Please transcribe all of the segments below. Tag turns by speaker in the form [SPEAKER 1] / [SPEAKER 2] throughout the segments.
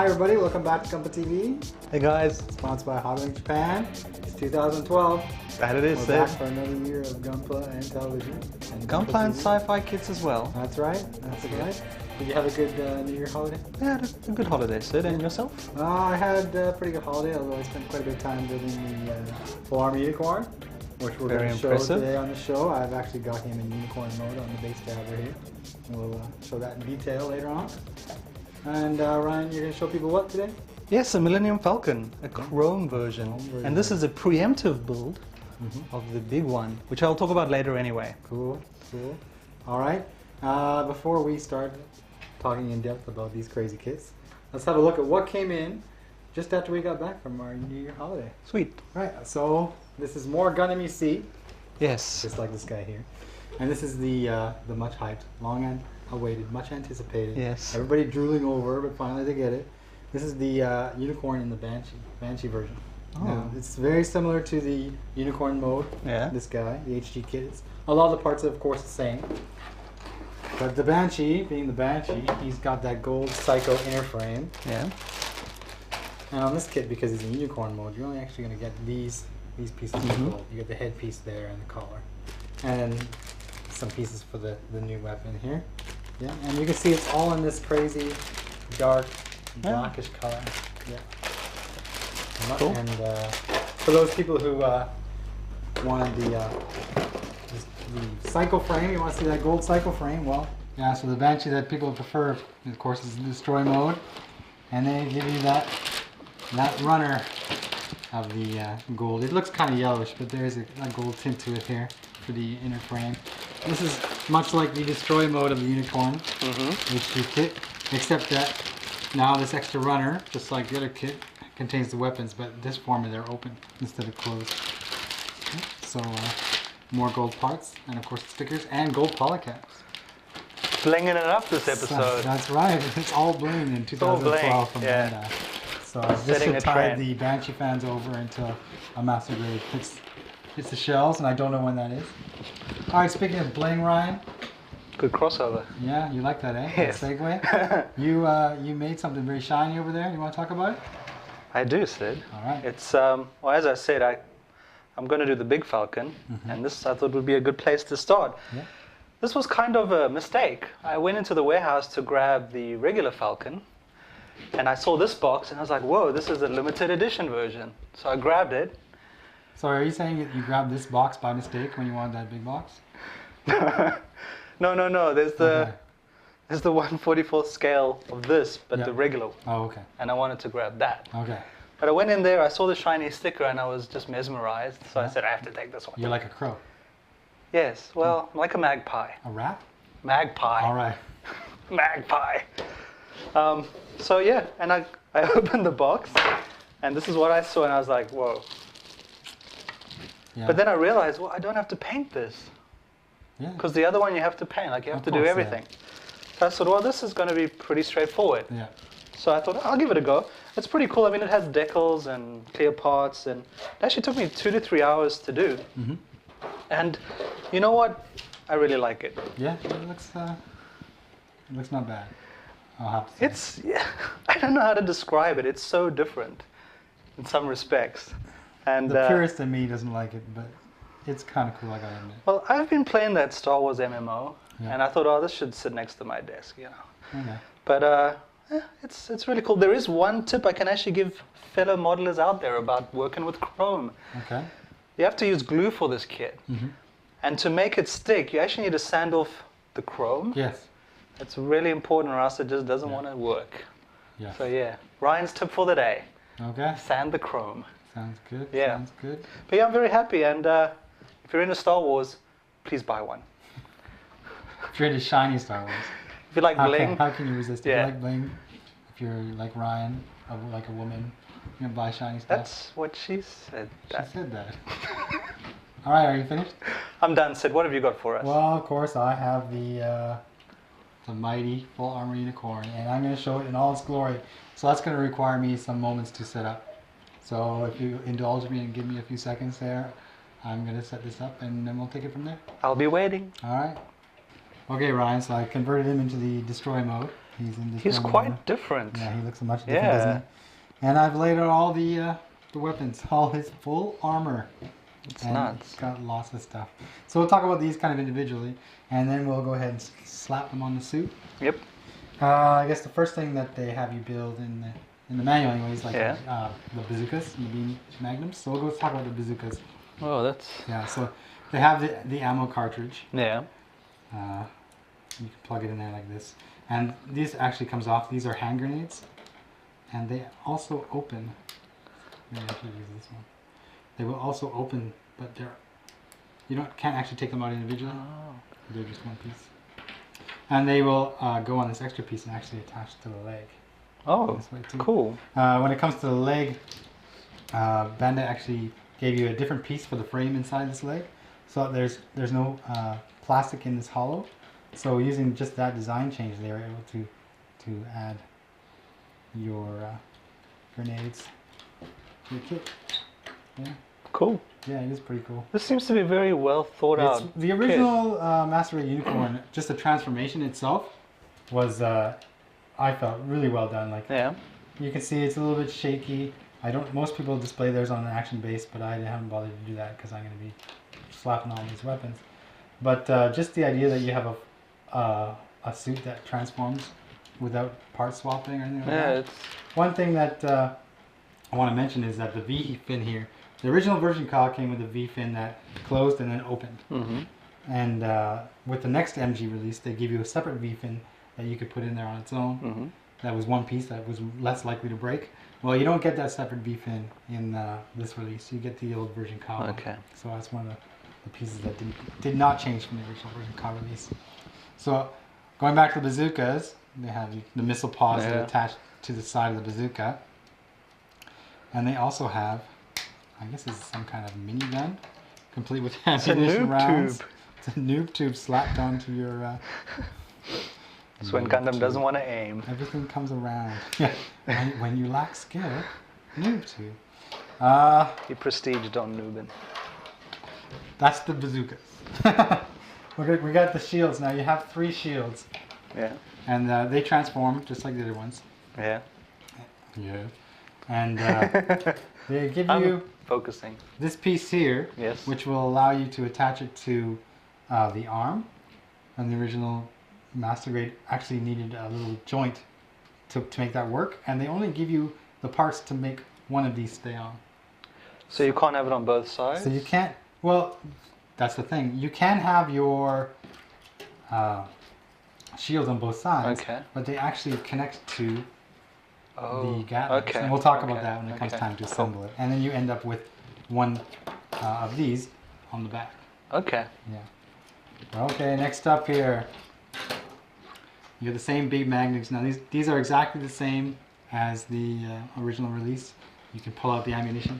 [SPEAKER 1] everybody, welcome back to Gunpla TV.
[SPEAKER 2] Hey guys.
[SPEAKER 1] Sponsored by HobbyLink Japan. It's 2012.
[SPEAKER 2] That it is,
[SPEAKER 1] We're back for another year of Gunpla and television. And
[SPEAKER 2] Gunpla and sci-fi kits as well.
[SPEAKER 1] That's right, that's right. Did you have a good New Year holiday?
[SPEAKER 2] Yeah, I had a good holiday, Sid. And yourself?
[SPEAKER 1] I had a pretty good holiday, although I spent quite a bit of time building the full armor unicorn, which we're going to show today on the show. I've actually got him in unicorn mode on the base tab right here. We'll show that in detail later on. And Ryan, you're going to show people what today?
[SPEAKER 2] Yes, a Millennium Falcon, a chrome version. And this is a preemptive build of the big one, which I'll talk about later anyway.
[SPEAKER 1] Cool, cool. All right, before we start talking in depth about these crazy kits, let's have a look at what came in just after we got back from our New Year holiday.
[SPEAKER 2] Sweet.
[SPEAKER 1] Right, so this is more Gundam EC.
[SPEAKER 2] Yes.
[SPEAKER 1] Just like this guy here. And this is the much hyped, long awaited, much anticipated.
[SPEAKER 2] Yes.
[SPEAKER 1] Everybody drooling over, but finally they get it. This is the unicorn in the Banshee version. Oh. Now, it's very similar to the unicorn mode.
[SPEAKER 2] Yeah.
[SPEAKER 1] This guy, the HG kit. It's, a lot of the parts are of course the same. But the Banshee, being the Banshee, he's got that gold Psycho inner frame.
[SPEAKER 2] Yeah.
[SPEAKER 1] And on this kit, because he's in unicorn mode, you're only actually going to get these pieces of gold. You get the headpiece there and the collar. And some pieces for the new weapon here. Yeah, and you can see it's all in this crazy dark blackish color. Yeah.
[SPEAKER 2] Cool.
[SPEAKER 1] And for those people who wanted the Psycho frame, you want to see that gold Psycho frame, well, yeah, so the Banshee that people prefer, of course, is the destroy mode. And they give you that runner of the gold. It looks kind of yellowish, but there's a gold tint to it here for the inner frame. This is much like the destroy mode of the unicorn HG kit, except that now this extra runner, just like the other kit, contains the weapons, but this form they're open instead of closed. So more gold parts, and of course stickers and gold polycaps.
[SPEAKER 2] Blinging it up this episode.
[SPEAKER 1] That's right. It's all bling in 2012 from Bondi. So this should tide the Banshee fans over until a master grade hits the shelves, and I don't know when that is. All right, speaking of bling, Ryan.
[SPEAKER 2] Good crossover.
[SPEAKER 1] Yeah, you like that, eh?
[SPEAKER 2] Yes.
[SPEAKER 1] That segue. You made something very shiny over there. You want to talk about it?
[SPEAKER 2] I do, Sid.
[SPEAKER 1] All right.
[SPEAKER 2] It's well, as I said, I'm going to do the big Falcon, and this I thought would be a good place to start.
[SPEAKER 1] Yeah.
[SPEAKER 2] This was kind of a mistake. I went into the warehouse to grab the regular Falcon, and I saw this box, and I was like, whoa, this is a limited edition version. So I grabbed it.
[SPEAKER 1] So are you saying that you grabbed this box by mistake when you wanted that big box?
[SPEAKER 2] No. There's the 1/44th scale of this, but the regular one.
[SPEAKER 1] Oh, okay.
[SPEAKER 2] And I wanted to grab that.
[SPEAKER 1] Okay.
[SPEAKER 2] But I went in there, I saw the shiny sticker, and I was just mesmerized. So I said, I have to take this one.
[SPEAKER 1] You're like a crow.
[SPEAKER 2] Yes, well, I'm like a magpie.
[SPEAKER 1] A rat?
[SPEAKER 2] Magpie.
[SPEAKER 1] All right.
[SPEAKER 2] Magpie. So yeah, and I opened the box, and this is what I saw, and I was like, whoa. Yeah. But then I realized, well, I don't have to paint this. Yeah. Because the other one you have to paint, like you have to do everything. Yeah. So I thought, well, this is going to be pretty straightforward. Yeah. So I thought, I'll give it a go. It's pretty cool. I mean, it has decals and clear parts, and it actually took me 2 to 3 hours to do. And you know what? I really like it. Yeah, it looks not bad. I'll have to say. I don't know how to describe it. It's so different in some respects. And
[SPEAKER 1] the purist in me doesn't like it, but it's kind of cool, I gotta admit.
[SPEAKER 2] Well, I've been playing that Star Wars MMO, and I thought, oh, this should sit next to my desk, you know. Okay. But it's really cool. There is one tip I can actually give fellow modelers out there about working with chrome. Okay. You have to use glue for this kit. And to make it stick, you actually need to sand off the chrome. Yes. It's really important, or else it just doesn't want to work. Yeah. So yeah, Ryan's tip for the day. Okay. Sand the chrome. Sounds good. Yeah. Sounds good. But yeah, I'm very happy, and if you're into Star Wars, please buy one.
[SPEAKER 1] If you're into shiny Star Wars.
[SPEAKER 2] If you like bling.
[SPEAKER 1] How can you resist? If you like bling, if you're like Ryan, like a woman, you're gonna buy shiny stuff.
[SPEAKER 2] That's what she said.
[SPEAKER 1] She said that. All right, are you finished?
[SPEAKER 2] I'm done, Sid. What have you got for us?
[SPEAKER 1] Well, of course, I have the mighty full armor unicorn, and I'm going to show it in all its glory. So that's going to require me some moments to set up. So if you indulge me and give me a few seconds there, I'm going to set this up, and then we'll take it from there.
[SPEAKER 2] I'll be waiting.
[SPEAKER 1] All right. Okay, Ryan, so I converted him into the destroy mode.
[SPEAKER 2] He's quite different.
[SPEAKER 1] Yeah, he looks much different, doesn't he? And I've laid out all the weapons, all his full armor.
[SPEAKER 2] It's nuts.
[SPEAKER 1] It's got lots of stuff. So we'll talk about these kind of individually, and then we'll go ahead and slap them on the suit.
[SPEAKER 2] Yep.
[SPEAKER 1] I guess the first thing that they have you build in the manual, anyways, like the bazookas and the beam magnums. So we'll go talk about the bazookas.
[SPEAKER 2] Oh, that's...
[SPEAKER 1] Yeah, so they have the ammo cartridge.
[SPEAKER 2] Yeah.
[SPEAKER 1] You can plug it in there like this. And this actually comes off. These are hand grenades. And they also open. Maybe I should use this one. They will also open, but can't actually take them out individually.
[SPEAKER 2] Oh.
[SPEAKER 1] They're just one piece. And they will go on this extra piece and actually attach to the leg.
[SPEAKER 2] Oh, cool.
[SPEAKER 1] When it comes to the leg, Bandai actually gave you a different piece for the frame inside this leg. So there's no plastic in this hollow. So using just that design change, they were able to add your grenades to your kit. Yeah.
[SPEAKER 2] Cool.
[SPEAKER 1] Yeah, it is pretty cool.
[SPEAKER 2] This seems to be very well thought out.
[SPEAKER 1] The original Master Race Unicorn, just the transformation itself, was I felt really well done. Like, you can see it's a little bit shaky. Most people display theirs on an action base, but I haven't bothered to do that because I'm going to be slapping all these weapons. But just the idea that you have a suit that transforms without part swapping or anything like that. One thing that I want to mention is that the V fin here, the original Ver.Ka came with a V fin that closed and then opened.
[SPEAKER 2] Mm-hmm.
[SPEAKER 1] And with the next MG release, they give you a separate V fin that you could put in there on its own.
[SPEAKER 2] Mm-hmm.
[SPEAKER 1] That was one piece that was less likely to break. Well, you don't get that separate V fin in this release. You get the old Ver.Ka.
[SPEAKER 2] Okay.
[SPEAKER 1] So that's one of the pieces that did not change from the original Ver.Ka release. So going back to the bazookas, they have the missile pods that are attached to the side of the bazooka. And they also have, I guess this is some kind of minigun, complete with ammunition rounds. It's a noob tube slapped onto your...
[SPEAKER 2] That's when Gundam doesn't want to aim.
[SPEAKER 1] Everything comes around. Yeah. when you lack skill, noob tube.
[SPEAKER 2] You prestiged on noobin.
[SPEAKER 1] That's the bazookas. We got the shields now. You have 3 shields.
[SPEAKER 2] Yeah.
[SPEAKER 1] And they transform just like the other ones.
[SPEAKER 2] Yeah.
[SPEAKER 1] Yeah. And they give you
[SPEAKER 2] focusing
[SPEAKER 1] this piece here, which will allow you to attach it to the arm. And the original Master Grade actually needed a little joint to make that work. And they only give you the parts to make one of these stay on.
[SPEAKER 2] So you can't have it on both sides?
[SPEAKER 1] So you can't, well, that's the thing. You can have your shields on both sides, but they actually connect to the Gatling.
[SPEAKER 2] Okay.
[SPEAKER 1] And we'll talk about that when it comes time to assemble it. And then you end up with one of these on the back.
[SPEAKER 2] Okay.
[SPEAKER 1] Yeah. Okay, next up here. You have the same big magnets. Now these are exactly the same as the original release. You can pull out the ammunition,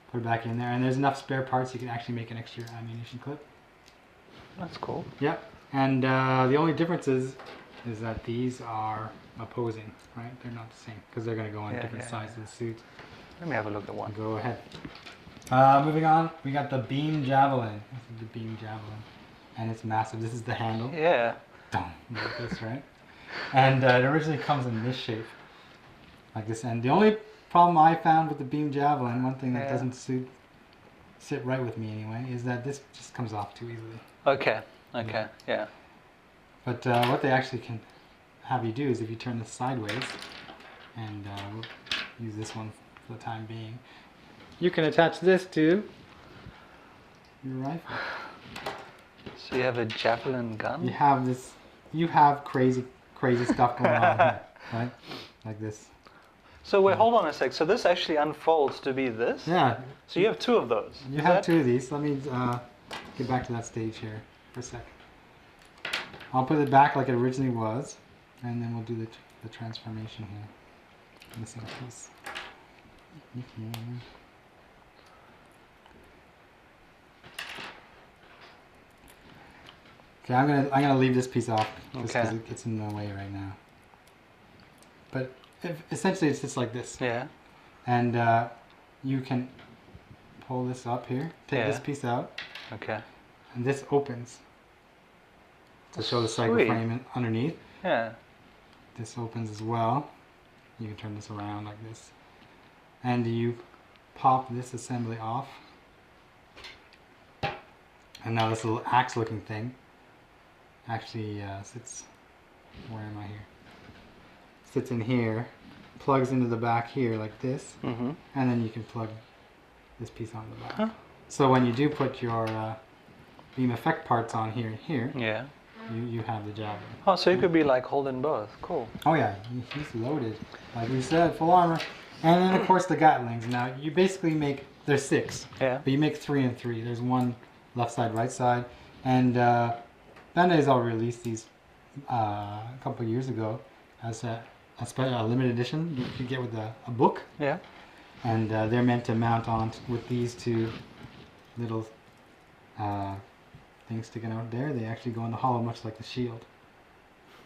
[SPEAKER 1] put it back in there, and there's enough spare parts you can actually make an extra ammunition clip.
[SPEAKER 2] That's cool.
[SPEAKER 1] Yep. And the only difference is that these are opposing, right? They're not the same because they're going to go on different sides of the suit.
[SPEAKER 2] Let me have a look at one.
[SPEAKER 1] Go ahead. Moving on, we got the beam Javelin. This is the beam Javelin, and it's massive. This is the handle.
[SPEAKER 2] Yeah.
[SPEAKER 1] Like this, right? And it originally comes in this shape, like this. And the only problem I found with the beam Javelin, one thing that doesn't sit right with me anyway, is that this just comes off too easily.
[SPEAKER 2] Okay. Okay. Yeah.
[SPEAKER 1] But what they actually can have you do is if you turn this sideways, and we'll use this one for the time being, you can attach this to your rifle.
[SPEAKER 2] So you have a Javelin gun?
[SPEAKER 1] You have this. You have crazy stuff going on here, right? Like this.
[SPEAKER 2] So wait, hold on a sec. So this actually unfolds to be this?
[SPEAKER 1] Yeah.
[SPEAKER 2] So you have 2 of those?
[SPEAKER 1] You have 2 of these. Let me get back to that stage here for a sec. I'll put it back like it originally was, and then we'll do the transformation here. Missing a piece. Okay, I'm gonna leave this piece off just because it gets in the way right now. But essentially, it's just like this.
[SPEAKER 2] Yeah. And
[SPEAKER 1] you can pull this up here, take this piece out.
[SPEAKER 2] Okay. And
[SPEAKER 1] this opens to show the cycle frame underneath.
[SPEAKER 2] Yeah.
[SPEAKER 1] this opens as well. You can turn this around like this. And you pop this assembly off. And now this little axe looking thing actually sits, where am I here? Sits in here, plugs into the back here like this, and then you can plug this piece on the back. Huh. So when you do put your beam effect parts on here and here,
[SPEAKER 2] yeah,
[SPEAKER 1] you have the Javelin.
[SPEAKER 2] Oh, so you could be like holding both. Cool.
[SPEAKER 1] Oh yeah, he's loaded. Like we said, full armor. And then of course the Gatlings. Now you basically make, there's 6, but you make 3 and 3. There's one left side, right side. And Bandai's all released these a couple years ago as a limited edition you could get with a book.
[SPEAKER 2] Yeah.
[SPEAKER 1] And they're meant to mount on with these 2 little things sticking out there. They actually go in the hollow, much like the shield.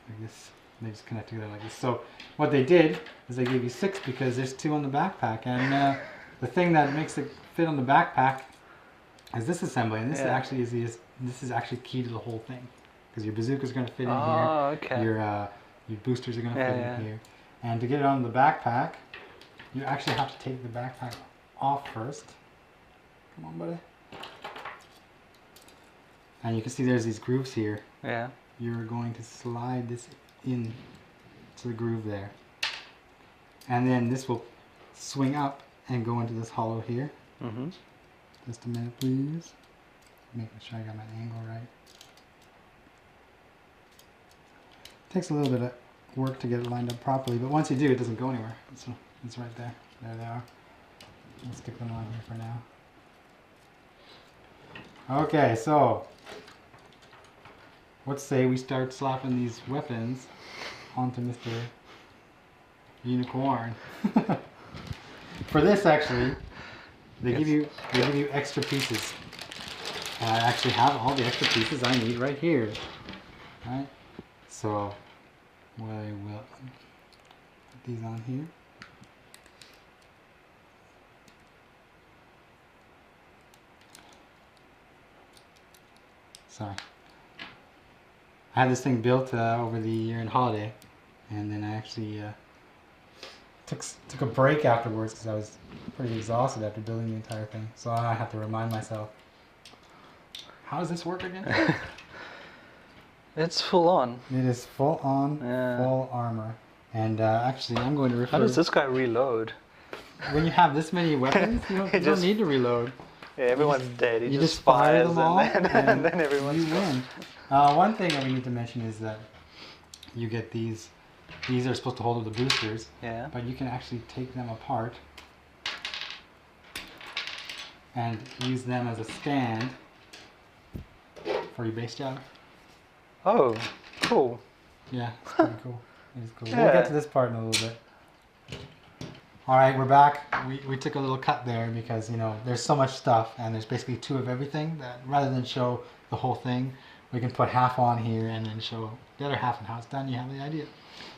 [SPEAKER 1] Like this. They just connect together like this. So what they did is they gave you 6 because there's 2 on the backpack. And the thing that makes it fit on the backpack is this assembly. And this actually this is actually key to the whole thing. Because your bazooka is going to fit in here.
[SPEAKER 2] Okay.
[SPEAKER 1] Your boosters are going to fit in here. And to get it on the backpack, you actually have to take the backpack off first. Come on, buddy. And you can see there's these grooves here.
[SPEAKER 2] Yeah.
[SPEAKER 1] You're going to slide this in to the groove there. And then this will swing up and go into this hollow here. Just a minute, please. Making sure I got my angle right. Takes a little bit of work to get it lined up properly, but once you do, it doesn't go anywhere. It's right there. There they are. We'll stick them on here for now. Okay, so let's say we start slapping these weapons onto Mr. Unicorn. For this, actually, they give you extra pieces. And I actually have all the extra pieces I need right here. Right? So we will put these on here. Sorry. I had this thing built over the year in holiday, and then I actually took a break afterwards because I was pretty exhausted after building the entire thing. So I have to remind myself, how does this work again?
[SPEAKER 2] It's full on.
[SPEAKER 1] It is full on, full armor. And actually, I'm going to refer.
[SPEAKER 2] How does this guy reload?
[SPEAKER 1] When you have this many weapons, you don't need to reload.
[SPEAKER 2] Yeah, everyone's dead. He
[SPEAKER 1] you
[SPEAKER 2] just
[SPEAKER 1] fire
[SPEAKER 2] fires
[SPEAKER 1] them all,
[SPEAKER 2] and then everyone's
[SPEAKER 1] you win. One thing that we need to mention is that you get these. These are supposed to hold the boosters.
[SPEAKER 2] Yeah.
[SPEAKER 1] But you can actually take them apart and use them as a stand for your base job.
[SPEAKER 2] Oh, cool.
[SPEAKER 1] Yeah, it's pretty cool. It is cool. We'll get to this part in a little bit. Alright, we're back. We took a little cut there because, you know, there's so much stuff and there's basically 2 of everything that rather than show the whole thing, we can put half on here and then show the other half and how it's done. You have the idea.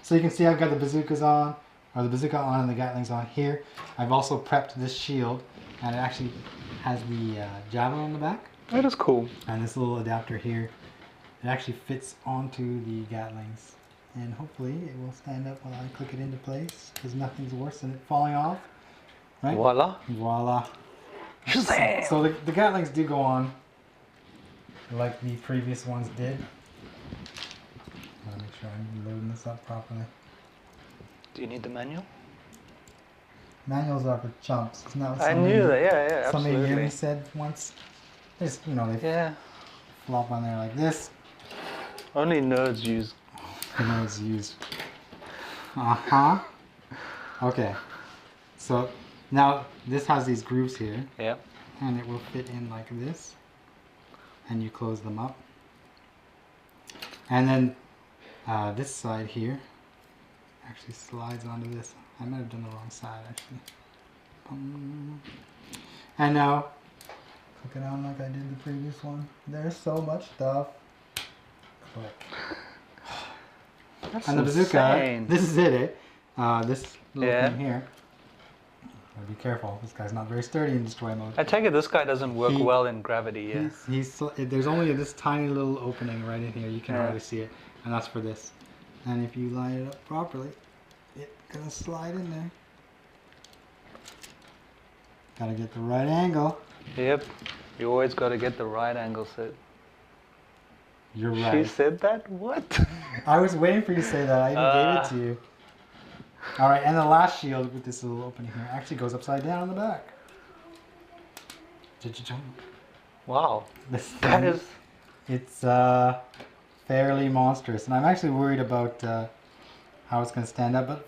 [SPEAKER 1] So you can see I've got the bazookas on, or the bazooka on and the Gatlings on here. I've also prepped this shield and it actually has the Javelin on the back.
[SPEAKER 2] That is cool.
[SPEAKER 1] And this little adapter here, it actually fits onto the Gatlings. And hopefully it will stand up while I click it into place, because nothing's worse than it falling off. Right?
[SPEAKER 2] Voila.
[SPEAKER 1] Voila.
[SPEAKER 2] Shazam!
[SPEAKER 1] So the Gatlings do go on like the previous ones did. I gotta make sure I'm loading this up properly.
[SPEAKER 2] Do you need the manual?
[SPEAKER 1] Manuals are for chumps. Isn't that what
[SPEAKER 2] I knew that, yeah,
[SPEAKER 1] somebody
[SPEAKER 2] absolutely.
[SPEAKER 1] near me said once. Just, you know, they flop on there like this.
[SPEAKER 2] Only nerds use.
[SPEAKER 1] Nerds use. Uh-huh. Okay. So now this has these grooves here.
[SPEAKER 2] Yeah.
[SPEAKER 1] And it will fit in like this. And you close them up. And then this side here actually slides onto this. I might have done the wrong side actually. And now click it on like I did the previous one. There's so much stuff. Click.
[SPEAKER 2] That's
[SPEAKER 1] and the bazooka, this is it, eh? This little thing here. Gotta be careful, this guy's not very sturdy in destroy mode.
[SPEAKER 2] I take it this guy doesn't work well in gravity,
[SPEAKER 1] There's only this tiny little opening right in here, you can hardly see it, and that's for this. And if you line it up properly, it's gonna slide in there. Gotta get the right angle.
[SPEAKER 2] Yep. You always gotta get the right angle, Sid.
[SPEAKER 1] You're right.
[SPEAKER 2] She said that? What?
[SPEAKER 1] I was waiting for you to say that. I even gave it to you. Alright, and the last shield with this little opening here actually goes upside down on the back.
[SPEAKER 2] Wow.
[SPEAKER 1] That is... It's fairly monstrous. And I'm actually worried about how it's going to stand up. But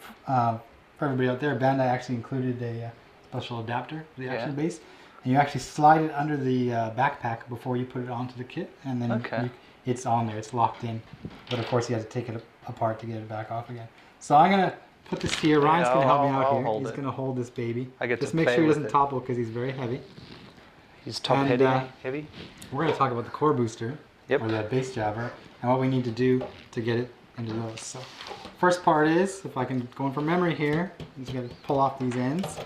[SPEAKER 1] for everybody out there, Bandai actually included a special adapter for the action base. And you actually slide it under the backpack before you put it onto the kit. And then it's on there. It's locked in. But of course, you have to take it apart to get it back off again. So I'm going to put this here. Ryan's going to help me out here. He's going to hold this baby. Just make sure he doesn't topple because he's very heavy.
[SPEAKER 2] He's top heavy.
[SPEAKER 1] We're going to talk about the core booster. Or the base jabber, and what we need to do to get it into those. So, first part is, if I can go in from memory here, you just got to pull off these ends.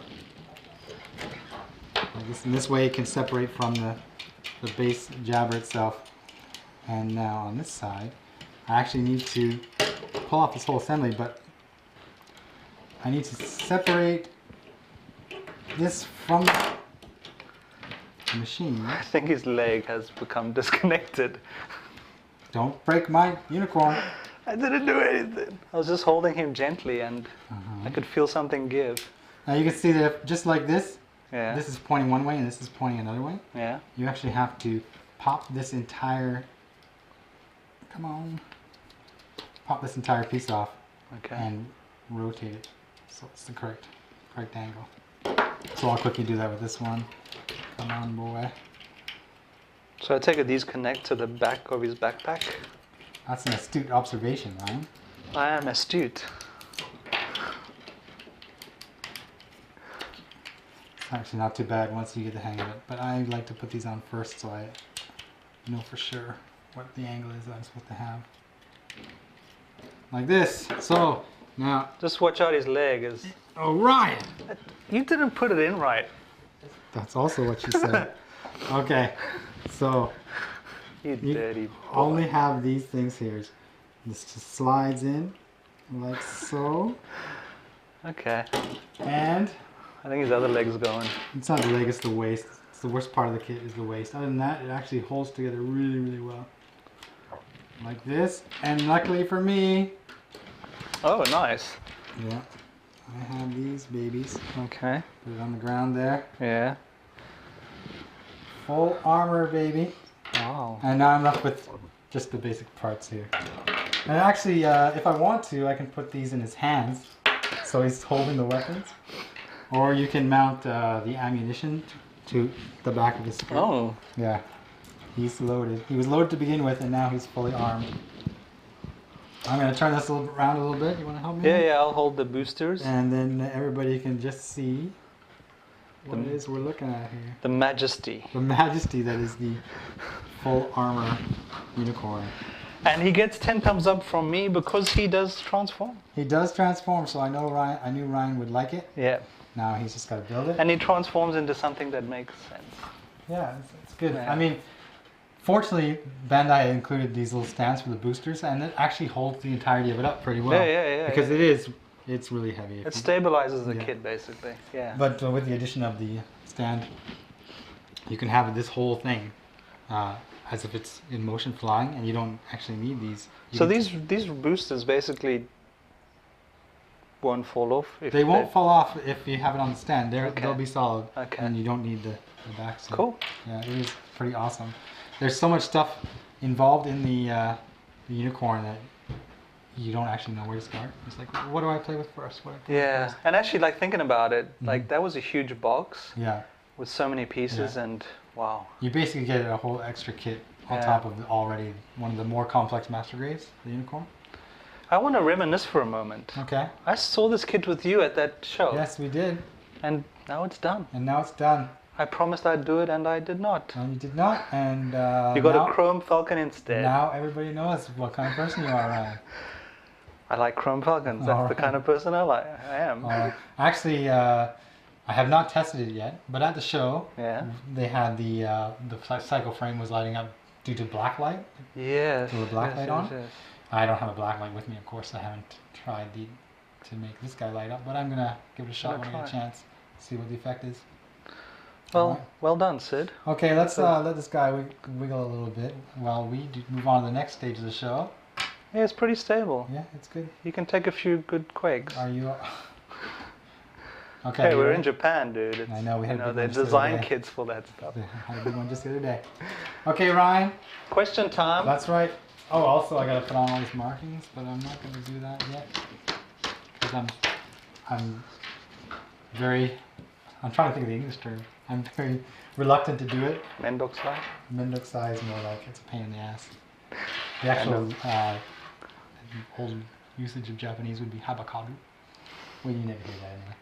[SPEAKER 1] Like this, and this way it can separate from the base jabber itself. And now on this side, I actually need to pull off this whole assembly, but I need to separate this from the machine.
[SPEAKER 2] I think his leg has become disconnected.
[SPEAKER 1] Don't break my unicorn.
[SPEAKER 2] I didn't do anything. I was just holding him gently and I could feel something give.
[SPEAKER 1] Now you can see that just like this, this is pointing one way and this is pointing another way.
[SPEAKER 2] Yeah.
[SPEAKER 1] You actually have to pop this entire, pop this entire piece off and rotate it so it's the correct angle. So I'll quickly do that with this one. Come on, boy.
[SPEAKER 2] So I take it these connect to the back of his backpack?
[SPEAKER 1] That's an astute observation, Ryan.
[SPEAKER 2] I am astute.
[SPEAKER 1] It's actually not too bad once you get the hang of it. But I like to put these on first so I know for sure what the angle is that I'm supposed to have. Like this. So, now...
[SPEAKER 2] Just watch out his leg is...
[SPEAKER 1] Oh, Ryan!
[SPEAKER 2] You didn't put it in right.
[SPEAKER 1] That's also what she said. Okay, so
[SPEAKER 2] you dirty boy.
[SPEAKER 1] Only have these things here. This just slides in like so.
[SPEAKER 2] Okay.
[SPEAKER 1] And
[SPEAKER 2] I think his other leg's going.
[SPEAKER 1] It's not the leg, it's the waist. It's the worst part of the kit is the waist. Other than that, it actually holds together really, really well. Like this. And luckily for me.
[SPEAKER 2] Oh, nice.
[SPEAKER 1] Yeah. I have these babies.
[SPEAKER 2] Okay.
[SPEAKER 1] Put it on the ground there.
[SPEAKER 2] Yeah.
[SPEAKER 1] Full armor, baby.
[SPEAKER 2] Wow.
[SPEAKER 1] And now I'm left with just the basic parts here. And actually, if I want to, I can put these in his hands, so he's holding the weapons. Or you can mount the ammunition to the back of his skirt.
[SPEAKER 2] Oh.
[SPEAKER 1] Yeah. He's loaded. He was loaded to begin with, and now he's fully armed. I'm going to turn this around a little bit. You want to help me?
[SPEAKER 2] Yeah, I'll hold the boosters.
[SPEAKER 1] And then everybody can just see what it is we're looking at here.
[SPEAKER 2] The majesty.
[SPEAKER 1] The majesty that is the full armor unicorn.
[SPEAKER 2] And he gets 10 thumbs up from me because he does transform.
[SPEAKER 1] He does transform, so I knew Ryan would like it.
[SPEAKER 2] Yeah.
[SPEAKER 1] Now he's just got to build it.
[SPEAKER 2] And he transforms into something that makes sense.
[SPEAKER 1] Yeah, it's good.
[SPEAKER 2] Yeah.
[SPEAKER 1] I mean, fortunately, Bandai included these little stands for the boosters, and it actually holds the entirety of it up pretty well.
[SPEAKER 2] Yeah.
[SPEAKER 1] Because it's really heavy.
[SPEAKER 2] It stabilizes the kit, basically. Yeah.
[SPEAKER 1] But with the addition of the stand, you can have this whole thing as if it's in motion flying, and you don't actually need these.
[SPEAKER 2] So these boosters basically won't fall off?
[SPEAKER 1] They won't fall off if you have it on the stand. They'll be solid, and you don't need the back. So,
[SPEAKER 2] cool.
[SPEAKER 1] Yeah, it is pretty awesome. There's so much stuff involved in the unicorn that you don't actually know where to start. It's like, what do I play with first?
[SPEAKER 2] Yeah, and actually, like thinking about it, like that was a huge box.
[SPEAKER 1] Yeah. With
[SPEAKER 2] so many pieces, and wow.
[SPEAKER 1] You basically get a whole extra kit on top of already one of the more complex master grades, the unicorn.
[SPEAKER 2] I want to reminisce for a moment.
[SPEAKER 1] Okay.
[SPEAKER 2] I saw this kit with you at that show.
[SPEAKER 1] Yes, we did.
[SPEAKER 2] And now it's done.
[SPEAKER 1] And now it's done.
[SPEAKER 2] I promised I'd do it, and I did not.
[SPEAKER 1] And you did not, and
[SPEAKER 2] you got a Chrome Falcon instead.
[SPEAKER 1] Now everybody knows what kind of person you are, Ryan.
[SPEAKER 2] I like Chrome Falcons. That's the kind of person I am.
[SPEAKER 1] Actually, I have not tested it yet, but at the show, they had the cycle frame was lighting up due to black light.
[SPEAKER 2] Yes.
[SPEAKER 1] There was black light on. I don't have a black light with me, of course. I haven't tried to make this guy light up, but I'm gonna give it a shot when I get a chance. See what the effect is.
[SPEAKER 2] Well, well done, Sid.
[SPEAKER 1] Okay, let's let this guy wiggle a little bit while we move on to the next stage of the show.
[SPEAKER 2] Yeah, it's pretty stable.
[SPEAKER 1] Yeah, it's good.
[SPEAKER 2] You can take a few good quakes.
[SPEAKER 1] Are you? Okay.
[SPEAKER 2] Hey, we're in Japan, dude. It's,
[SPEAKER 1] I know we had.
[SPEAKER 2] they design kits for that stuff.
[SPEAKER 1] I had a big one just the other day. Okay, Ryan.
[SPEAKER 2] Question time.
[SPEAKER 1] That's right. Oh, also I gotta put on all these markings, but I'm not gonna do that yet because I'm trying to think of the English term. I'm very reluctant to do it.
[SPEAKER 2] Mendokusai?
[SPEAKER 1] Mendokusai is more like it's a pain in the ass. The actual old usage of Japanese would be habakaru. Well, you never hear that anyway.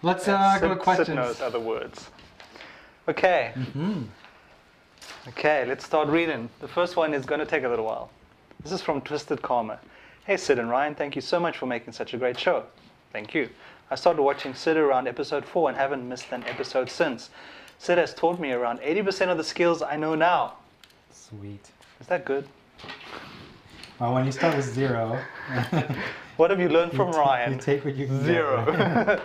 [SPEAKER 1] Let's go to questions.
[SPEAKER 2] Sid knows other words. Okay. Okay, let's start reading. The first one is going to take a little while. This is from Twisted Karma. Hey Sid and Ryan, thank you so much for making such a great show. Thank you. I started watching Sid around episode 4 and haven't missed an episode since. Sid has taught me around 80% of the skills I know now.
[SPEAKER 1] Sweet.
[SPEAKER 2] Is that good?
[SPEAKER 1] Well, when you start with 0...
[SPEAKER 2] What have you learned from Ryan?
[SPEAKER 1] You take what you can
[SPEAKER 2] 0.
[SPEAKER 1] get, right?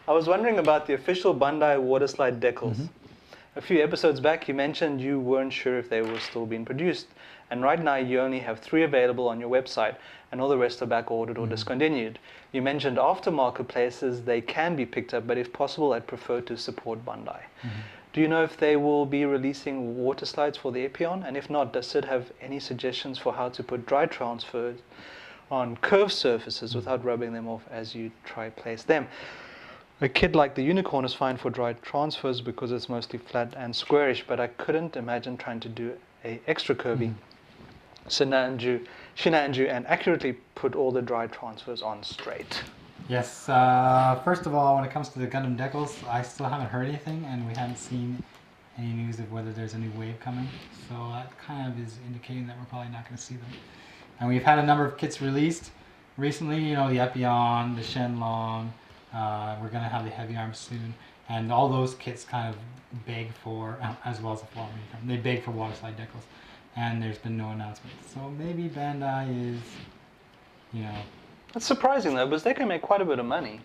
[SPEAKER 2] I was wondering about the official Bondi Waterslide Decals. A few episodes back, you mentioned you weren't sure if they were still being produced. And right now, you only have 3 available on your website, and all the rest are back-ordered or discontinued. You mentioned aftermarket places they can be picked up, but if possible, I'd prefer to support Bondi. Do you know if they will be releasing water slides for the Epion? And if not, does Sid have any suggestions for how to put dry transfers on curved surfaces without rubbing them off as you try place them? A kit like the Unicorn is fine for dry transfers because it's mostly flat and squarish, but I couldn't imagine trying to do a extra curvy Shinanju and accurately put all the dry transfers on straight.
[SPEAKER 1] Yes, first of all, when it comes to the Gundam Decals, I still haven't heard anything, and we haven't seen any news of whether there's a new wave coming, so that kind of is indicating that we're probably not going to see them. And we've had a number of kits released recently, you know, the Epion, the Shenlong, we're going to have the Heavy Arms soon, and all those kits kind of beg for, as well as the Flower Unicorn, they beg for Waterslide Decals, and there's been no announcement. So maybe Bandai is, you know...
[SPEAKER 2] That's surprising though, because they can make quite a bit of money.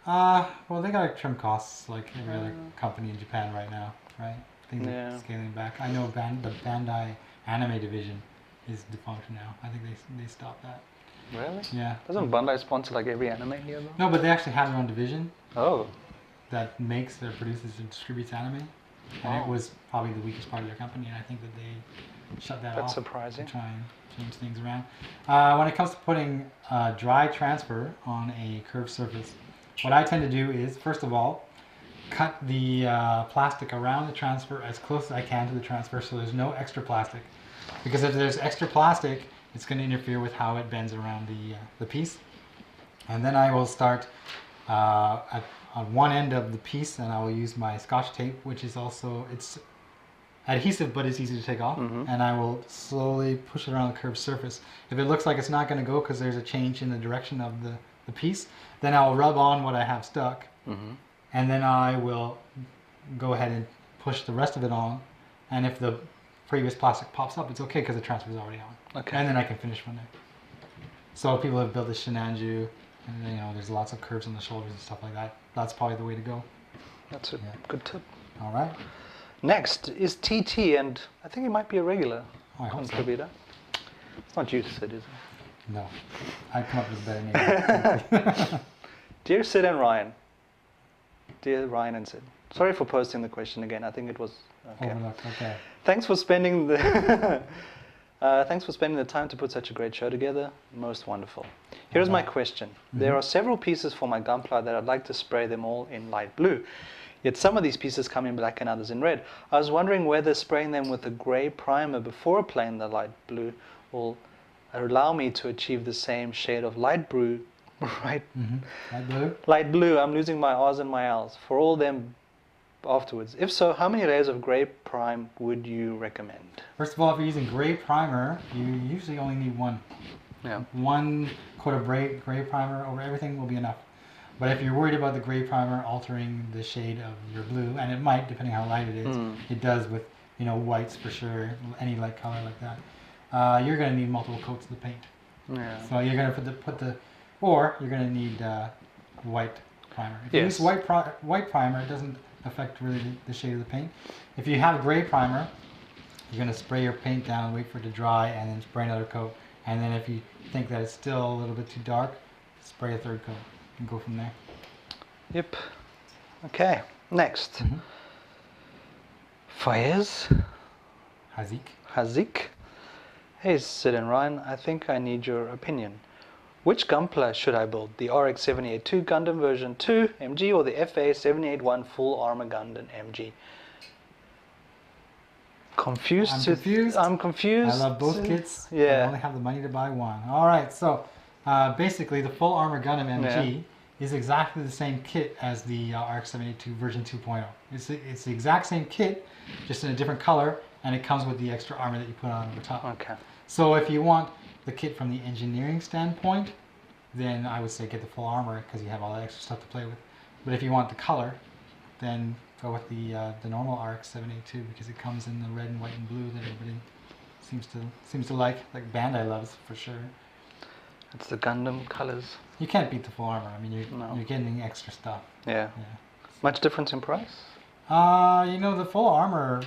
[SPEAKER 1] Well, they gotta trim costs like every other company in Japan right now, right? Things are scaling back. I know the Bandai anime division is defunct now. I think they stopped that.
[SPEAKER 2] Really?
[SPEAKER 1] Yeah.
[SPEAKER 2] Doesn't Bandai sponsor like every anime here though?
[SPEAKER 1] No, but they actually have their own division.
[SPEAKER 2] Oh.
[SPEAKER 1] That makes, or produces and distributes anime. And it was probably the weakest part of their company, and I think that they shut that off.
[SPEAKER 2] That's surprising.
[SPEAKER 1] To try and change things around. When it comes to putting dry transfer on a curved surface, what I tend to do is, first of all, cut the plastic around the transfer as close as I can to the transfer so there's no extra plastic. Because if there's extra plastic, it's going to interfere with how it bends around the piece. And then I will start on one end of the piece, and I will use my Scotch tape, which is also, it's adhesive but it's easy to take off, and I will slowly push it around the curved surface. If it looks like it's not going to go because there's a change in the direction of the piece, then I'll rub on what I have stuck, and then I will go ahead and push the rest of it on, and if the previous plastic pops up, it's okay because the transfer is already on. Okay. And then I can finish from there. So people have built the Shinanju, and you know, there's lots of curves on the shoulders and stuff like that. That's probably the way to go.
[SPEAKER 2] That's a good tip.
[SPEAKER 1] All right.
[SPEAKER 2] Next is TT, and I think he might be a regular
[SPEAKER 1] contributor.
[SPEAKER 2] So. It's not you, Sid, is it?
[SPEAKER 1] No. I'd come up with a better name.
[SPEAKER 2] Dear Sid and Ryan. Dear Ryan and Sid. Sorry for posting the question again. I think it was... Okay.
[SPEAKER 1] Overlooked. Okay.
[SPEAKER 2] Thanks for spending the... Thanks for spending the time to put such a great show together. Most wonderful. Here's my question. There are several pieces for my Gunpla that I'd like to spray them all in light blue. Yet some of these pieces come in black and others in red. I was wondering whether spraying them with a grey primer before applying the light blue will allow me to achieve the same shade of light blue. Light blue? Light blue. I'm losing my R's and my L's. For all them afterwards. If so, how many layers of grey prime would you recommend?
[SPEAKER 1] First of all, if you're using grey primer, you usually only need one.
[SPEAKER 2] Yeah.
[SPEAKER 1] One coat of grey primer over everything will be enough. But if you're worried about the grey primer altering the shade of your blue, and it might, depending how light it is, it does with, you know, whites for sure, any light color like that. you're going to need multiple coats of the paint.
[SPEAKER 2] Yeah.
[SPEAKER 1] So you're going to or you're going to need white primer. If you use white primer, it doesn't affect really the shade of the paint. If you have gray primer, you're going to spray your paint down, wait for it to dry, and then spray another coat. And then if you think that it's still a little bit too dark, spray a third coat and go from there.
[SPEAKER 2] Yep. Okay. Next. Faiz. Hazik. Hey Sid and Ryan, I think I need your opinion. Which Gunpla should I build? The RX-782 Gundam version 2 MG or the FA-781 full armor Gundam MG? Confused? I'm confused.
[SPEAKER 1] I love both kits.
[SPEAKER 2] Yeah.
[SPEAKER 1] I only have the money to buy one. Alright, so basically the full armor Gundam MG is exactly the same kit as the RX-782 version 2.0. It's the exact same kit, just in a different color, and it comes with the extra armor that you put on over top.
[SPEAKER 2] Okay.
[SPEAKER 1] So if you want the kit from the engineering standpoint, then I would say get the full armor because you have all that extra stuff to play with. But if you want the color, then go with the normal RX-782 because it comes in the red and white and blue that everybody seems to like Bandai loves for sure.
[SPEAKER 2] It's the Gundam colors.
[SPEAKER 1] You can't beat the full armor. I mean, you're getting extra stuff.
[SPEAKER 2] Yeah. Much difference in price?
[SPEAKER 1] You know, the full armor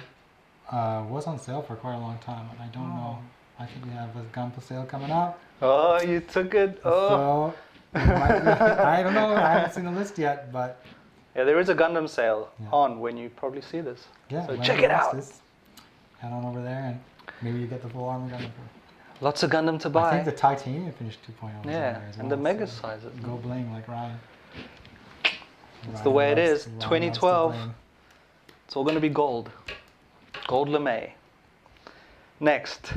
[SPEAKER 1] was on sale for quite a long time, and I don't know. I think we have a Gunpla Sale coming up.
[SPEAKER 2] Oh, you took it. Oh.
[SPEAKER 1] So, I don't know. I haven't seen the list yet, but
[SPEAKER 2] yeah, there is a Gundam Sale on when you probably see this.
[SPEAKER 1] Yeah.
[SPEAKER 2] So check it out.
[SPEAKER 1] Head on over there, and maybe you get the full armor Gundam.
[SPEAKER 2] Lots of Gundam to buy.
[SPEAKER 1] I think the Titanium finished 2.0.
[SPEAKER 2] Yeah, and the mega size.
[SPEAKER 1] Go bling like Ryan.
[SPEAKER 2] It's the way it is. 2012. It's all going to be gold. Gold lame. Next,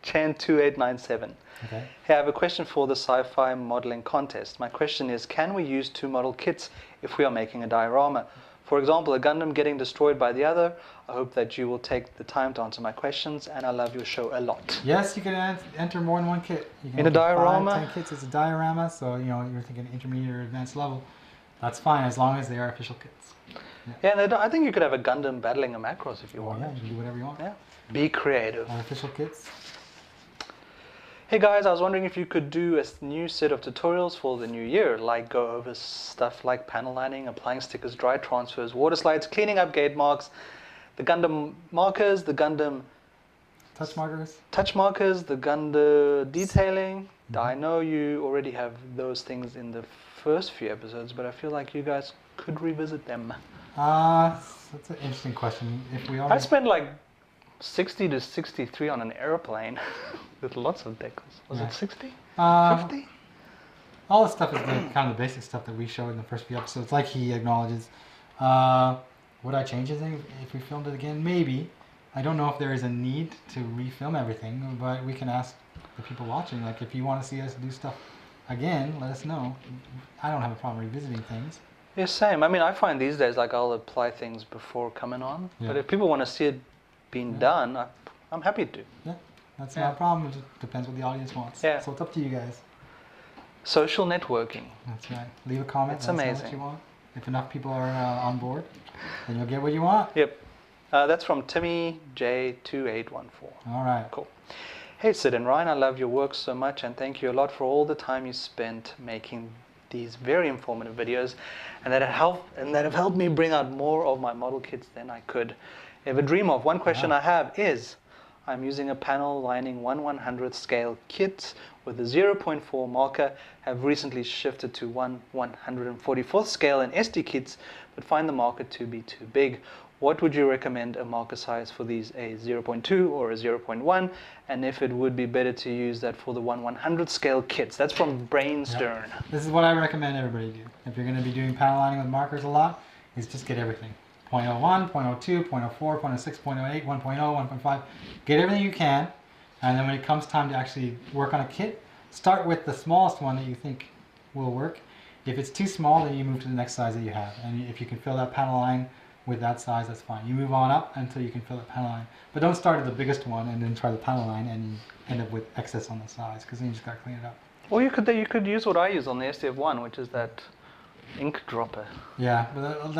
[SPEAKER 2] Chan2897.
[SPEAKER 1] Okay.
[SPEAKER 2] Hey, I have a question for the sci-fi modeling contest. My question is, can we use two model kits if we are making a diorama? For example, a Gundam getting destroyed by the other. I hope that you will take the time to answer my questions, and I love your show a lot.
[SPEAKER 1] Yes, you can enter more than one kit. You can
[SPEAKER 2] in a diorama?
[SPEAKER 1] 5, 10 kits. It's a diorama, so you know you're thinking intermediate or advanced level. That's fine as long as they are official kits.
[SPEAKER 2] Yeah, and I think you could have a Gundam battling a Macross if you want.
[SPEAKER 1] Yeah, you can do whatever you want.
[SPEAKER 2] Yeah. Be creative.
[SPEAKER 1] Official kits.
[SPEAKER 2] Hey guys, I was wondering if you could do a new set of tutorials for the new year, like go over stuff like panel lining, applying stickers, dry transfers, water slides, cleaning up gate marks, the Gundam markers, the Gundam
[SPEAKER 1] touch markers,
[SPEAKER 2] the Gundam detailing. I know you already have those things in the first few episodes, but I feel like you guys could revisit them.
[SPEAKER 1] That's an interesting question. If we already...
[SPEAKER 2] I spent like 60 to 63 on an airplane with lots of decals. Was it 60? 50?
[SPEAKER 1] All this stuff is the kind of the basic stuff that we showed in the first few episodes, like he acknowledges. Would I change anything if we filmed it again? Maybe. I don't know if there is a need to refilm everything, but we can ask the people watching, like if you want to see us do stuff again, let us know. I don't have a problem revisiting things.
[SPEAKER 2] Yeah, same. I mean, I find these days like I'll apply things before coming on, but if people want to see it being done, I'm happy to.
[SPEAKER 1] Yeah, that's not a problem. It just depends what the audience wants.
[SPEAKER 2] Yeah.
[SPEAKER 1] So it's up to you guys.
[SPEAKER 2] Social networking.
[SPEAKER 1] That's right. Leave a comment.
[SPEAKER 2] It's amazing.
[SPEAKER 1] What you want. If enough people are on board, then you'll get what you want.
[SPEAKER 2] Yep. That's from Timmy J2814.
[SPEAKER 1] All right.
[SPEAKER 2] Cool. Hey Sid and Ryan, I love your work so much and thank you a lot for all the time you spent making these very informative videos and that have helped me bring out more of my model kits than I could ever dream of. One question I have is, I'm using a panel lining 1/100th scale kit with a 0.4 marker, have recently shifted to 1/144th scale in SD kits, but find the marker to be too big. What would you recommend a marker size for these, a 0.2 or a 0.1? And if it would be better to use that for the 1/100th scale kits? That's from Brainstern.
[SPEAKER 1] Yep. This is what I recommend everybody do. If you're going to be doing panel lining with markers a lot, is just get everything. 0.01, 0.02, 0.04, 0.06, 0.08, 1.0, 1.5. Get everything you can. And then when it comes time to actually work on a kit, start with the smallest one that you think will work. If it's too small, then you move to the next size that you have. And if you can fill that panel line with that size, that's fine. You move on up until you can fill that panel line. But don't start at the biggest one and then try the panel line and you end up with excess on the size because then you just got to clean it up.
[SPEAKER 2] Or you could use what I use on the SDF1, which is that ink dropper.
[SPEAKER 1] Yeah, but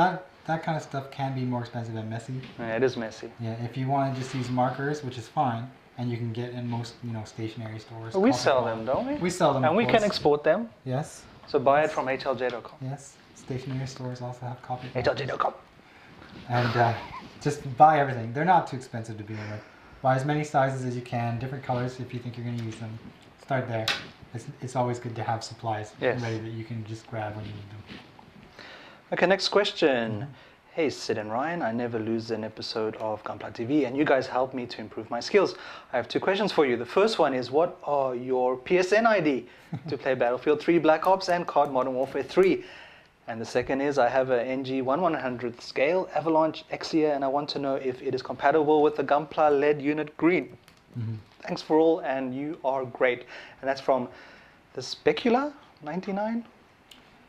[SPEAKER 1] that kind of stuff can be more expensive and messy.
[SPEAKER 2] Yeah, it is messy.
[SPEAKER 1] Yeah, if you want to just use markers, which is fine, and you can get in most stationery stores.
[SPEAKER 2] We sell them, don't we?
[SPEAKER 1] We sell them,
[SPEAKER 2] and we can export them.
[SPEAKER 1] Yes.
[SPEAKER 2] So buy it from HLJ.com.
[SPEAKER 1] Yes. Stationery stores also have copy.
[SPEAKER 2] HLJ.com.
[SPEAKER 1] And just buy everything. They're not too expensive to begin with. Buy as many sizes as you can, different colors if you think you're going to use them. Start there. It's always good to have supplies ready that you can just grab when you need them.
[SPEAKER 2] Okay, next question. Hey, Sid and Ryan, I never lose an episode of Gunpla TV, and you guys help me to improve my skills. I have 2 questions for you. The first one is, what are your PSN ID to play Battlefield 3 Black Ops and COD Modern Warfare 3? And the second is, I have a NG 1/100th scale Avalanche Exia, and I want to know if it is compatible with the Gunpla LED unit green. Thanks for all, and you are great. And that's from the Specula 99.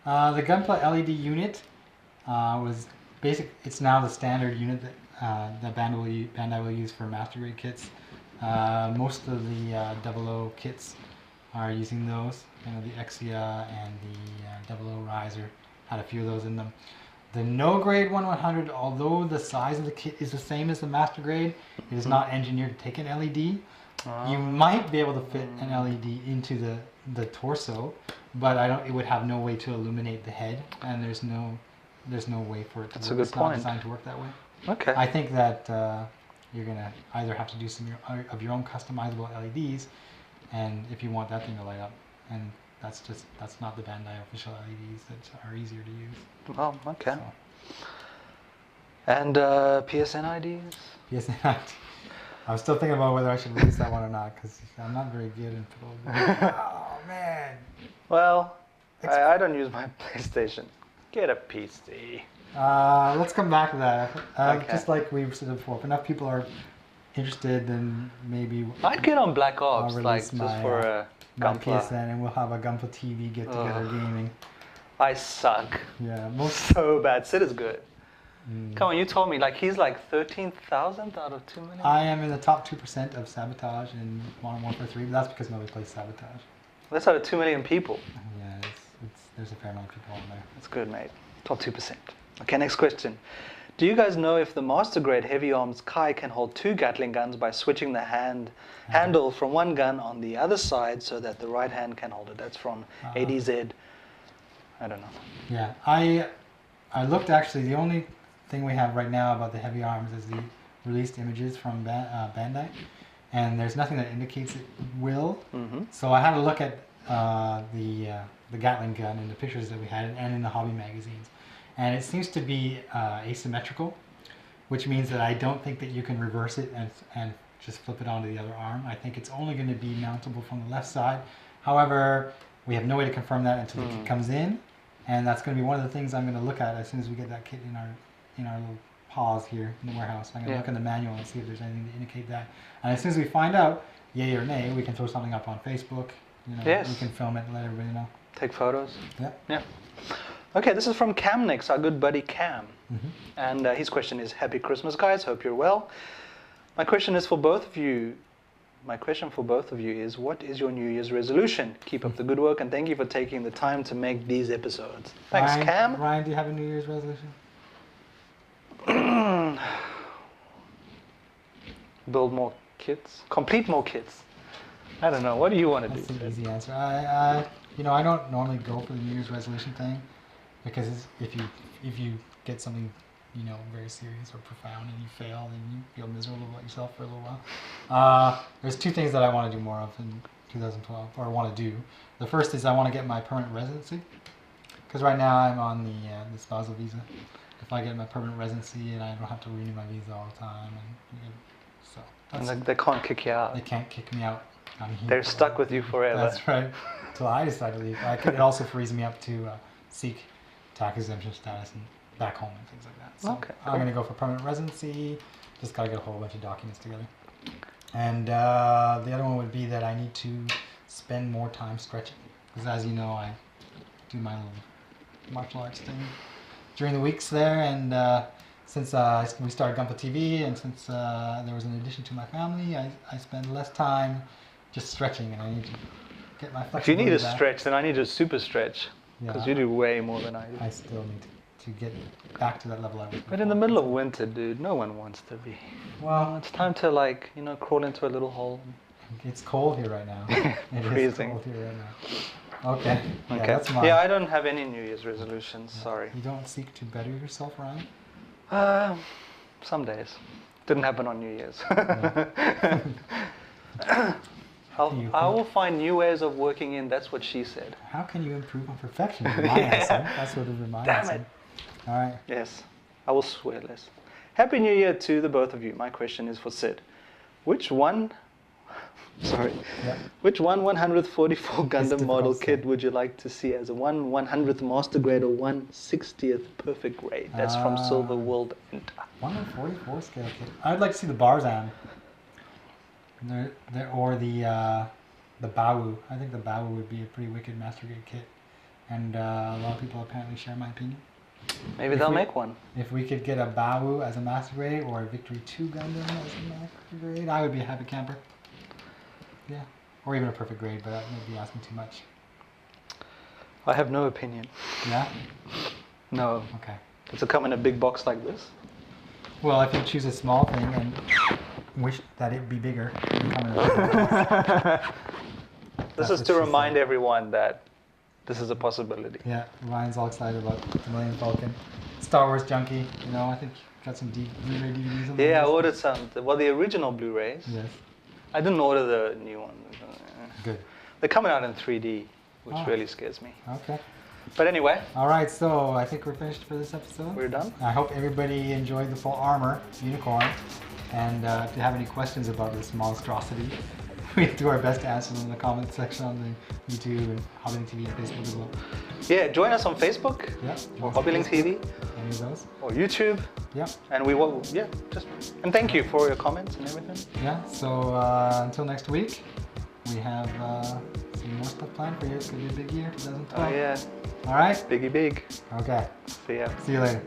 [SPEAKER 1] The Gunpla LED unit was basic. It's now the standard unit that Bandai will use for master grade kits. Most of the 00 kits are using those. The Exia and the 00 Riser had a few of those in them. The no grade 1/100, although the size of the kit is the same as the master grade, it is not engineered to take an LED. You might be able to fit an LED into the torso, but it would have no way to illuminate the head, and there's no way for it to work.
[SPEAKER 2] That's a good
[SPEAKER 1] point. It's
[SPEAKER 2] point.
[SPEAKER 1] not designed to work that way.
[SPEAKER 2] Okay.
[SPEAKER 1] I think that you're gonna either have to do some of your own customizable LEDs, and if you want that thing to light up, and that's not the Bandai official LEDs that are easier to use.
[SPEAKER 2] Oh, okay.
[SPEAKER 1] So.
[SPEAKER 2] And PSN IDs?
[SPEAKER 1] PSN ID. I'm still thinking about whether I should release that one or not, because I'm not very good in football. Oh man.
[SPEAKER 2] Well, I don't use my PlayStation. Get a PC.
[SPEAKER 1] Let's come back to that.
[SPEAKER 2] Okay.
[SPEAKER 1] Just like we've said before, if enough people are interested, then maybe
[SPEAKER 2] I'd get on Black Ops,
[SPEAKER 1] I'll
[SPEAKER 2] like
[SPEAKER 1] release
[SPEAKER 2] just for a
[SPEAKER 1] my
[SPEAKER 2] Gunpla.
[SPEAKER 1] PSN, and we'll have a Gunpla TV get together gaming.
[SPEAKER 2] I suck.
[SPEAKER 1] Yeah,
[SPEAKER 2] So bad. Sid is good. Come on, you told me he's like 13,000 out of 2 million.
[SPEAKER 1] I am in the top 2% of Sabotage in Modern Warfare 3, but that's because nobody plays Sabotage.
[SPEAKER 2] That's out of 2 million people.
[SPEAKER 1] Yeah, there's a fair amount of people on there.
[SPEAKER 2] That's good, mate. Top 2%. Okay, next question. Do you guys know if the master grade heavy arms Kai can hold 2 Gatling guns by switching the handle from one gun on the other side so that the right hand can hold it? That's from ADZ. I don't know.
[SPEAKER 1] Yeah, I looked actually. The only thing we have right now about the heavy arms is the released images from Bandai, and there's nothing that indicates it will. So I had a look at the Gatling gun in the pictures that we had and in the hobby magazines, and it seems to be asymmetrical, which means that I don't think that you can reverse it and just flip it onto the other arm. I think it's only going to be mountable from the left side. However, we have no way to confirm that until the kit comes in, and that's going to be one of the things I'm going to look at as soon as we get that kit in our little pause here in the warehouse. I'm going to look in the manual and see if there's anything to indicate that. And as soon as we find out, yay or nay, we can throw something up on Facebook.
[SPEAKER 2] Yes.
[SPEAKER 1] We can film it and let everybody know.
[SPEAKER 2] Take photos.
[SPEAKER 1] Yeah.
[SPEAKER 2] Okay, this is from Cam next, our good buddy Cam. And his question is, Happy Christmas, guys. Hope you're well. My question for both of you is, what is your New Year's resolution? Keep up the good work, and thank you for taking the time to make these episodes. Thanks, Cam.
[SPEAKER 1] Ryan, do you have a New Year's resolution?
[SPEAKER 2] Build more kits. Complete more kits. I don't know. What do you want to do?
[SPEAKER 1] That's an easy answer. I don't normally go for the New Year's resolution thing, because if you get something very serious or profound and you fail, then you feel miserable about yourself for a little while. There's 2 things that I want to do more of in 2012, or want to do. The first is I want to get my permanent residency, because right now I'm on the spousal visa. If I get my permanent residency and I don't have to renew my visa all the time,
[SPEAKER 2] and they can't kick you out.
[SPEAKER 1] They can't kick me out.
[SPEAKER 2] They're stuck with you forever.
[SPEAKER 1] That's right. Until I decide to leave. It also frees me up to seek tax exemption status and back home and things like that. So I'm going to go for permanent residency. Just got to get a whole bunch of documents together. And the other one would be that I need to spend more time stretching. Because as you know, I do my little martial arts thing during the weeks there. And since we started Gunpla TV, and since there was an addition to my family, I spend less time just stretching, and I need to get my flexibility
[SPEAKER 2] If you need a
[SPEAKER 1] back.
[SPEAKER 2] stretch, then I need a super stretch. Because you do way more than I do.
[SPEAKER 1] I still need to get back to that level I was
[SPEAKER 2] But in the middle of winter, dude, no one wants to be.
[SPEAKER 1] Well,
[SPEAKER 2] It's time to like, you know, crawl into a little hole.
[SPEAKER 1] it's cold here right now. It
[SPEAKER 2] Freezing.
[SPEAKER 1] is cold here right now. Okay. Yeah,
[SPEAKER 2] Okay.
[SPEAKER 1] that's mine.
[SPEAKER 2] Yeah, I don't have any New Year's resolutions. Sorry.
[SPEAKER 1] You don't seek to better yourself, Ryan?
[SPEAKER 2] Some days. Didn't happen on New Year's. I will find new ways of working in. That's what she said.
[SPEAKER 1] How can you improve on perfection? My answer. That's what my
[SPEAKER 2] Damn
[SPEAKER 1] answer.
[SPEAKER 2] it.
[SPEAKER 1] All right.
[SPEAKER 2] Yes, I will swear less. Happy New Year to the both of you. My question is for Sid. Which one? Sorry.
[SPEAKER 1] Yeah.
[SPEAKER 2] Which 144 Gundam
[SPEAKER 1] difficult
[SPEAKER 2] model
[SPEAKER 1] to say.
[SPEAKER 2] kit would you like to see as a 1/100th master grade or 1/60th perfect grade? That's from Silver World.
[SPEAKER 1] 144 scale kit. I'd like to see the Barzan. Or the Bawu. I think the Bawu would be a pretty wicked master grade kit. And a lot of people apparently share my opinion.
[SPEAKER 2] Maybe they'll make one.
[SPEAKER 1] If we could get a Bawu as a master grade or a Victory 2 Gundam as a master grade, I would be a happy camper. Yeah. Or even a perfect grade, but that may be asking too much.
[SPEAKER 2] I have no opinion.
[SPEAKER 1] Yeah?
[SPEAKER 2] No.
[SPEAKER 1] Okay.
[SPEAKER 2] Does it come in a big box like this?
[SPEAKER 1] Well, if you choose a small thing and wish that it be bigger, it can come in a bigger box.
[SPEAKER 2] This is
[SPEAKER 1] what
[SPEAKER 2] to
[SPEAKER 1] she
[SPEAKER 2] remind
[SPEAKER 1] said.
[SPEAKER 2] everyone that this is a possibility.
[SPEAKER 1] Yeah, Ryan's all excited about the Millennium Falcon. Star Wars junkie, you know, I think you got some Blu-ray DVDs on
[SPEAKER 2] Yeah, I
[SPEAKER 1] the list.
[SPEAKER 2] ordered some. Well, the original Blu-rays.
[SPEAKER 1] Yes,
[SPEAKER 2] I didn't order the new one.
[SPEAKER 1] good.
[SPEAKER 2] They're coming out in 3D, which
[SPEAKER 1] Oh.
[SPEAKER 2] really scares me.
[SPEAKER 1] Okay.
[SPEAKER 2] But anyway,
[SPEAKER 1] All right, so I think we're finished for this episode.
[SPEAKER 2] we're done.
[SPEAKER 1] I hope everybody enjoyed the full armor unicorn. And if you have any questions about this monstrosity, we do our best to answer them in the comment section on the YouTube and HobbyLink TV and Facebook as well.
[SPEAKER 2] Yeah, join us on Facebook
[SPEAKER 1] Yeah.
[SPEAKER 2] or HobbyLink TV
[SPEAKER 1] Any of those?
[SPEAKER 2] or YouTube.
[SPEAKER 1] Yeah.
[SPEAKER 2] And we will, yeah, just, and thank you for your comments and everything.
[SPEAKER 1] Yeah. So until next week, we have some more stuff planned for you. It's gonna be a big year, 2012.
[SPEAKER 2] Oh yeah,
[SPEAKER 1] All right.
[SPEAKER 2] biggie big.
[SPEAKER 1] Okay.
[SPEAKER 2] See ya.
[SPEAKER 1] See you later.